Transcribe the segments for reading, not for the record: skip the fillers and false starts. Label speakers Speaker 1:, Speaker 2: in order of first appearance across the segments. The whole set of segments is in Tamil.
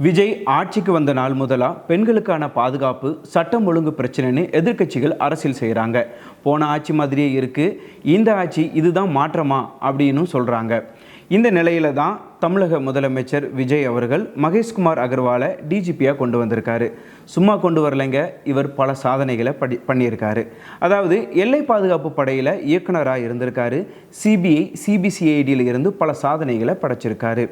Speaker 1: விஜய் ஆட்சிக்கு வந்த நாள் முதலா பெண்களுக்கான பாதுகாப்பு சட்டம் ஒழுங்கு பிரச்சனைன்னு எதிர்க்கட்சிகள் அரசியல் செய்கிறாங்க. போன ஆட்சி மாதிரியே இருக்குது, இந்த ஆட்சி இதுதான் மாற்றமா அப்படின்னு சொல்கிறாங்க. இந்த நிலையில தான் தமிழக முதலமைச்சர் விஜய் அவர்கள் மகேஷ்குமார் அகர்வாலை டிஜிபியாக கொண்டு வந்திருக்காரு. சும்மா கொண்டு வரலைங்க, இவர் பல சாதனைகளை பண்ணியிருக்காரு. அதாவது எல்லை பாதுகாப்பு படையில் இயக்குனராக இருந்திருக்காரு. சிபிஐ சிபிசிஐடியில் இருந்து பல சாதனைகளை படைச்சிருக்காரு.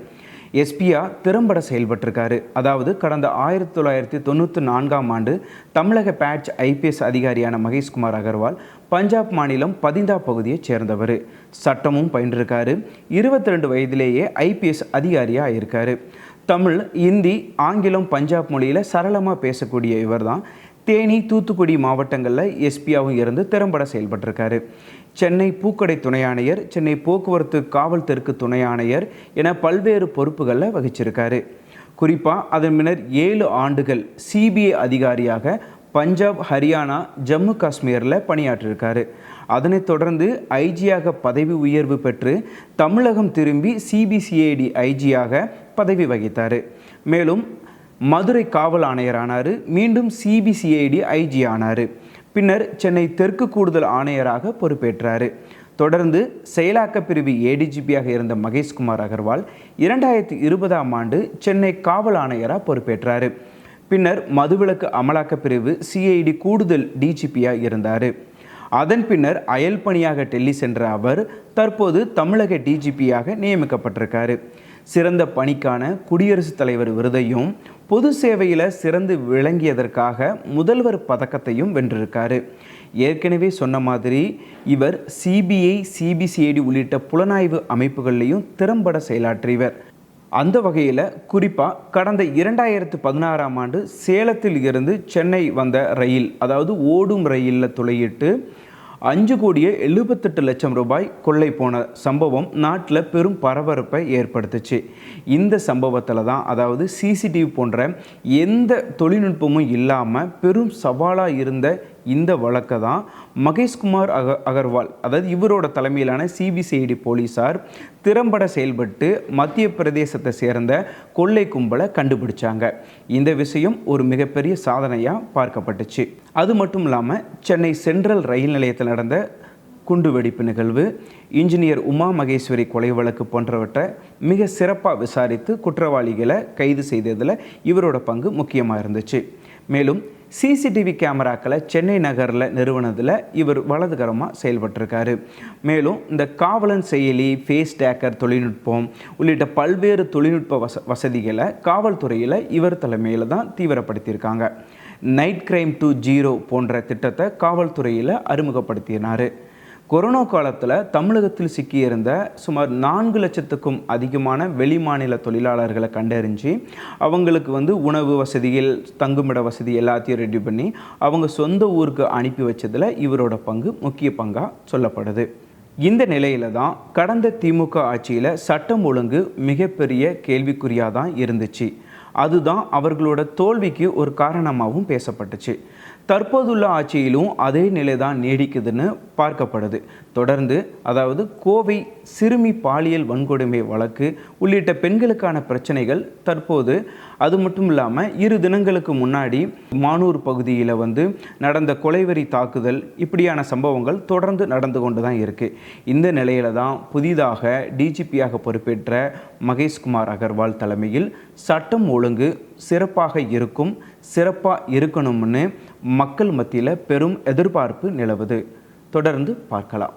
Speaker 1: எஸ்பியா திறம்பட செயல்பட்டிருக்காரு. அதாவது கடந்த 1994ஆம் ஆண்டு தமிழக பேட்ச் ஐபிஎஸ் அதிகாரியான மகேஷ்குமார் அகர்வால் பஞ்சாப் மாநிலம் பதிந்தா பகுதியைச் சேர்ந்தவர். சட்டமும் பயின்றிருக்காரு. 22 வயதிலேயே ஐபிஎஸ் அதிகாரியாக இருக்காரு. தமிழ், இந்தி, ஆங்கிலம், பஞ்சாப் மொழியில் சரளமாக பேசக்கூடிய இவர் தான் தேனி, தூத்துக்குடி மாவட்டங்களில் எஸ்பியாவும் இருந்து திறம்பட செயல்பட்டிருக்காரு. சென்னை பூக்கடை துணை ஆணையர், சென்னை போக்குவரத்து காவல் தெற்கு துணை ஆணையர் என பல்வேறு பொறுப்புகளில் வகிச்சிருக்காரு. குறிப்பாக அதன் முன்னர் 7 ஆண்டுகள் சிபிஐ அதிகாரியாக பஞ்சாப், ஹரியானா, ஜம்மு காஷ்மீரில் பணியாற்றிருக்காரு. அதனைத் தொடர்ந்து ஐஜியாக பதவி உயர்வு பெற்று தமிழகம் திரும்பி சிபிசிஐடி ஐஜியாக பதவி வகித்தார். மேலும் மதுரை காவல் ஆணையர் ஆனார். மீண்டும் சிபிசிஐடி ஐஜி ஆனார். பின்னர் சென்னை தெற்கு கூடுதல் ஆணையராக பொறுப்பேற்றார். தொடர்ந்து செயலாக்க பிரிவு ஏடிஜிபியாக இருந்த மகேஷ்குமார் அகர்வால் 2020ஆம் ஆண்டு சென்னை காவல் ஆணையராக பொறுப்பேற்றார். பின்னர் மதுவிலக்கு அமலாக்க பிரிவு சிஐடி கூடுதல் டிஜிபியாக இருந்தார். அதன் பின்னர் அயல் பணியாக டெல்லி சென்ற அவர் தற்போது தமிழக டிஜிபியாக நியமிக்கப்பட்டிருக்காரு. சிறந்த பணிக்கான குடியரசுத் தலைவர் விருதையும் பொது சேவையில் சிறந்து விளங்கியதற்காக முதல்வர் பதக்கத்தையும் வென்றிருக்காரு. ஏற்கனவே சொன்ன மாதிரி இவர் சிபிஐ சிபிசிஐடி உள்ளிட்ட புலனாய்வு அமைப்புகள்லையும் திறம்பட செயலாற்றியவர். அந்த வகையில் குறிப்பாக கடந்த 2016ஆம் ஆண்டு சேலத்தில் இருந்து சென்னை வந்த ரயில், அதாவது ஓடும் ரயிலில் துளையிட்டு 5,78,00,000 ரூபாய் கொள்ளை போன சம்பவம் நாட்டில் பெரும் பரபரப்பை ஏற்படுத்துச்சு. இந்த சம்பவத்தில் தான், அதாவது சிசிடிவி போன்ற எந்த தொழில்நுட்பமும் இல்லாமல் பெரும் சவாலாக இருந்த இந்த வழக்கை தான் மகேஷ்குமார் அகர்வால், அதாவது இவரோட தலைமையிலான சிபிசிஐடி போலீஸார் திறம்பட செயல்பட்டு மத்திய பிரதேசத்தை சேர்ந்த கொள்ளை கும்பலை கண்டுபிடிச்சாங்க. இந்த விஷயம் ஒரு மிகப்பெரிய சாதனையாக பார்க்கப்பட்டுச்சு. அது மட்டும் இல்லாமல் சென்னை சென்ட்ரல் ரயில் நிலையத்தில் நடந்த குண்டு வெடிப்பு நிகழ்வு, இன்ஜினியர் உமா மகேஸ்வரி கொலை வழக்கு போன்றவற்றை மிக சிறப்பாக விசாரித்து குற்றவாளிகளை கைது செய்ததில் இவரோட பங்கு முக்கியமாக இருந்துச்சு. மேலும் சிசிடிவி கேமராக்களை சென்னை நகரில் நிறுவனத்தில் இவர் வலதுகரமாக செயல்பட்டிருக்காரு. மேலும் இந்த காவலன் செயலி, ஃபேஸ் டேக்கர் தொழில்நுட்பம் உள்ளிட்ட பல்வேறு தொழில்நுட்ப வசதிகளை காவல்துறையில் இவர் தலைமையில் தான் தீவிரப்படுத்தியிருக்காங்க. நைட் கிரைம் டு ஜீரோ போன்ற திட்டத்தை காவல்துறையில் அறிமுகப்படுத்தினார். கொரோனா காலத்தில் தமிழகத்தில் சிக்கியிருந்த சுமார் 4 லட்சத்துக்கும் அதிகமான வெளிமாநில தொழிலாளர்களை கண்டறிஞ்சு அவங்களுக்கு உணவு வசதிகள், தங்குமிட வசதி எல்லாத்தையும் ரெடி பண்ணி அவங்க சொந்த ஊருக்கு அனுப்பி வச்சதில் இவரோட பங்கு முக்கிய பங்காக சொல்லப்படுது. இந்த நிலையில தான் கடந்த திமுக ஆட்சியில் சட்டம் ஒழுங்கு மிகப்பெரிய கேள்விக்குறியாக தான் இருந்துச்சு. அதுதான் அவர்களோட தோல்விக்கு ஒரு காரணமாகவும் பேசப்பட்டுச்சு. தற்போதுள்ள ஆட்சியிலும் அதே நிலை தான் நீடிக்குதுன்னு பார்க்கப்படுது. தொடர்ந்து, அதாவது கோவை சிறுமி பாலியல் வன்கொடுமை வழக்கு உள்ளிட்ட பெண்களுக்கான பிரச்சனைகள் தற்போது, அது மட்டும் இல்லாமல் 2 தினங்களுக்கு முன்னாடி மானூர் பகுதியில் நடந்த கொலைவெறி தாக்குதல், இப்படியான சம்பவங்கள் தொடர்ந்து நடந்து கொண்டு தான் இருக்குது. இந்த நிலையில தான் புதிதாக டிஜிபியாக பொறுப்பேற்ற மகேஷ்குமார் அகர்வால் தலைமையில் சட்டம் ஒழுங்கு சிறப்பாக இருக்கணும்னு மக்கள் மத்தியில் பெரும் எதிர்பார்ப்பு நிலவுது. தொடர்ந்து பார்க்கலாம்.